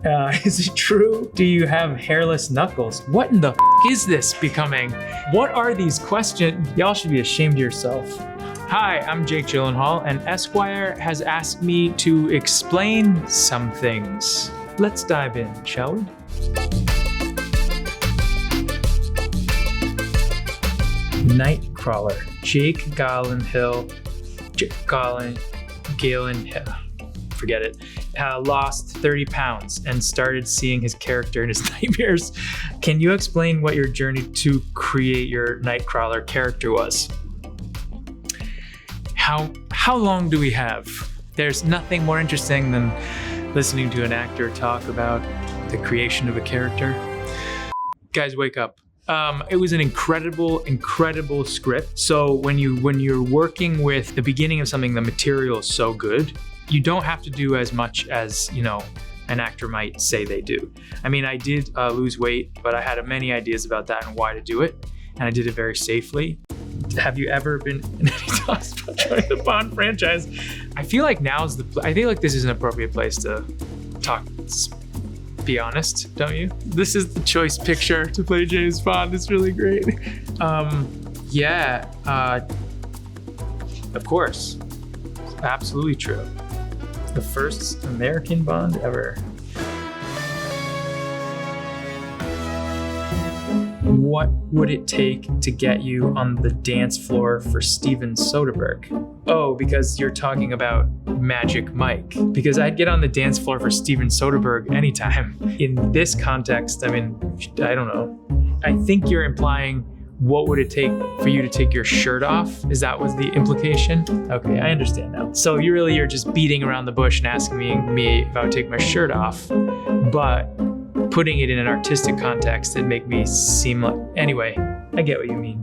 Is it true? Do you have hairless knuckles? What in the is this becoming? What are these questions? Y'all should be ashamed of yourself. Hi, I'm Jake Gyllenhaal, and Esquire has asked me to explain some things. Let's dive in, shall we? Nightcrawler, Jake Gyllenhaal, forget it, lost 30 pounds and started seeing his character in his nightmares. Can you explain what your journey to create your Nightcrawler character was? How long do we have? There's nothing more interesting than listening to an actor talk about the creation of a character. Guys, wake up. It was an incredible script. So when you're working with the beginning of something, the material is so good, you don't have to do as much as, an actor might say they do. I mean, I did lose weight, but I had many ideas about that and why to do it, and I did it very safely. Have you ever been in any talks about joining the Bond franchise? I feel like I feel like this is an appropriate place to talk. Be honest, don't you? This is the choice picture to play James Bond. It's really great. Of course. Absolutely true. The first American Bond ever. What would it take to get you on the dance floor for Steven Soderbergh? Oh, because you're talking about Magic Mike. Because I'd get on the dance floor for Steven Soderbergh anytime. In this context, I mean, I don't know. I think you're implying, what would it take for you to take your shirt off? Is that was the implication? Okay, I understand now. So you're just beating around the bush and asking me if I would take my shirt off, but putting it in an artistic context and make me seem like, anyway, I get what you mean.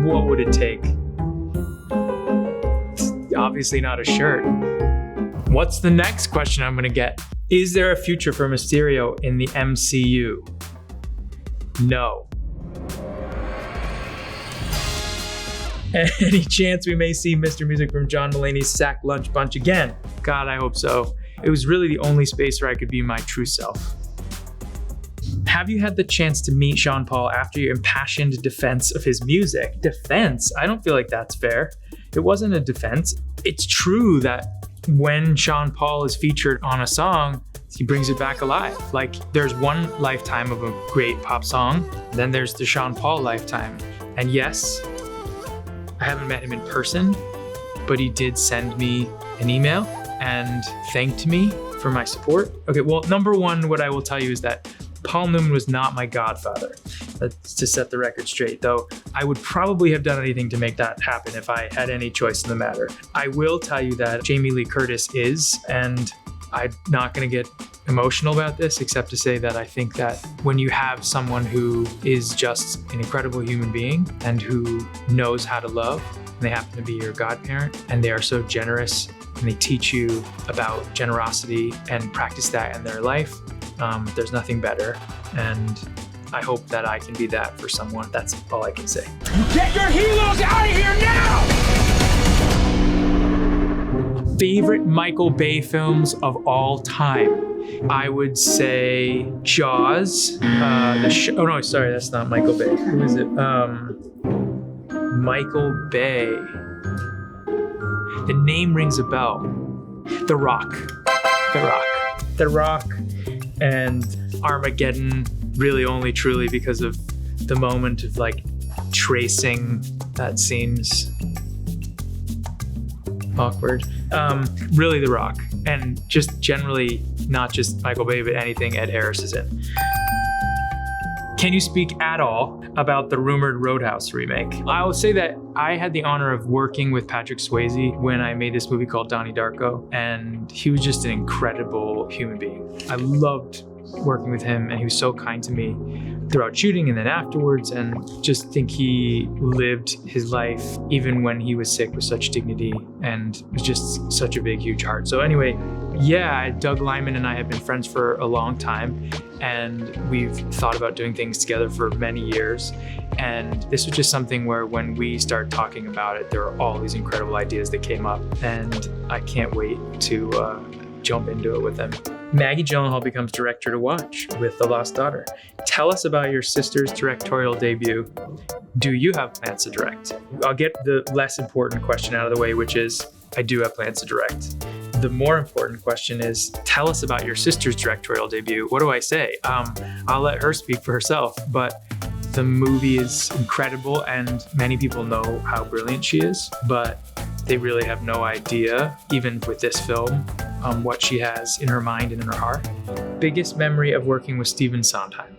What would it take? Obviously not a shirt. What's the next question I'm gonna get? Is there a future for Mysterio in the MCU? No. Any chance we may see Mr. Music from John Mulaney's Sack Lunch Bunch again? God, I hope so. It was really the only space where I could be my true self. Have you had the chance to meet Sean Paul after your impassioned defense of his music? Defense? I don't feel like that's fair. It wasn't a defense. It's true that when Sean Paul is featured on a song, he brings it back alive. Like, there's one lifetime of a great pop song, then there's the Sean Paul lifetime. And yes, I haven't met him in person, but he did send me an email and thanked me for my support. Okay, well, number one, what I will tell you is that Paul Newman was not my godfather. That's to set the record straight, though I would probably have done anything to make that happen if I had any choice in the matter. I will tell you that Jamie Lee Curtis is, and I'm not gonna get emotional about this except to say that I think that when you have someone who is just an incredible human being and who knows how to love, and they happen to be your godparent, and they are so generous, and they teach you about generosity and practice that in their life, there's nothing better, and I hope that I can be that for someone. That's all I can say. Get your helos out of here now! Favorite Michael Bay films of all time? I would say Jaws. Oh no, sorry, that's not Michael Bay. Who is it? Michael Bay. The name rings a bell. The Rock. The Rock. And Armageddon, really only truly because of the moment of like tracing that seems awkward. Really The Rock, and just generally not just Michael Bay, but anything Ed Harris is in. Can you speak at all about the rumored Roadhouse remake? I will say that I had the honor of working with Patrick Swayze when I made this movie called Donnie Darko, and he was just an incredible human being. I loved working with him, and he was so kind to me throughout shooting and then afterwards, and just think he lived his life even when he was sick with such dignity and was just such a big, huge heart. So anyway, yeah, Doug Liman and I have been friends for a long time, and we've thought about doing things together for many years. And this was just something where when we started talking about it, there were all these incredible ideas that came up, and I can't wait to jump into it with him. Maggie Gyllenhaal becomes director to watch with The Lost Daughter. Tell us about your sister's directorial debut. Do you have plans to direct? I'll get the less important question out of the way, which is, I do have plans to direct. The more important question is, tell us about your sister's directorial debut. What do I say? I'll let her speak for herself, but the movie is incredible and many people know how brilliant she is, but they really have no idea, even with this film, what she has in her mind and in her heart. Biggest memory of working with Stephen Sondheim.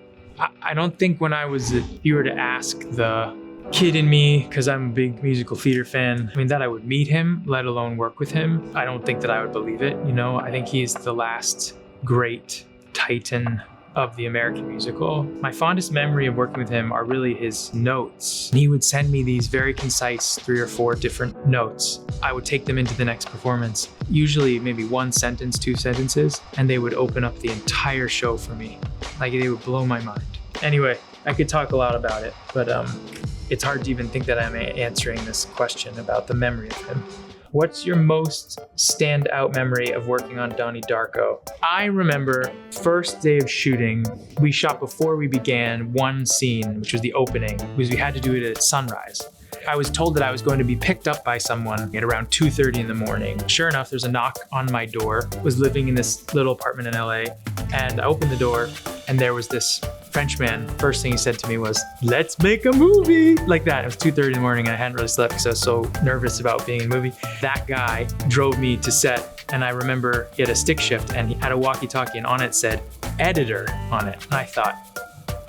I don't think when I was, if you were to ask the kid in me, because I'm a big musical theater fan, that I would meet him, let alone work with him, I don't think that I would believe it. I think he's the last great titan of the American musical. My fondest memory of working with him are really his notes. He would send me these very concise 3 or 4 different notes. I would take them into the next performance, usually maybe 1 sentence, 2 sentences, and they would open up the entire show for me. They would blow my mind. Anyway, I could talk a lot about it, but it's hard to even think that I'm answering this question about the memory of him. What's your most standout memory of working on Donnie Darko? I remember first day of shooting, we shot before we began one scene, which was the opening, because we had to do it at sunrise. I was told that I was going to be picked up by someone at around 2:30 in the morning. Sure enough, there's a knock on my door. I was living in this little apartment in LA, and I opened the door, and there was this Frenchman. First thing he said to me was, "Let's make a movie!" Like that. It was 2:30 in the morning, and I hadn't really slept because I was so nervous about being in a movie. That guy drove me to set, and I remember he had a stick shift, and he had a walkie-talkie, and on it said, "Editor" on it. And I thought,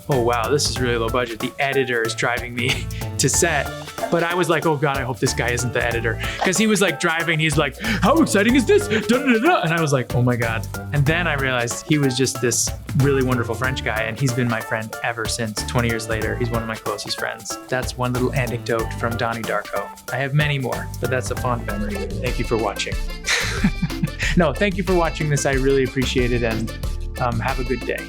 oh wow, this is really low budget. The editor is driving me to set. But I was like, oh God, I hope this guy isn't the editor. Because he was driving, he's like, how exciting is this? Da, da, da, da. And I was like, oh my God. And then I realized he was just this really wonderful French guy, and he's been my friend ever since. 20 years later, he's one of my closest friends. That's one little anecdote from Donnie Darko. I have many more, but that's a fond memory. Thank you for watching. No, thank you for watching this. I really appreciate it, and have a good day.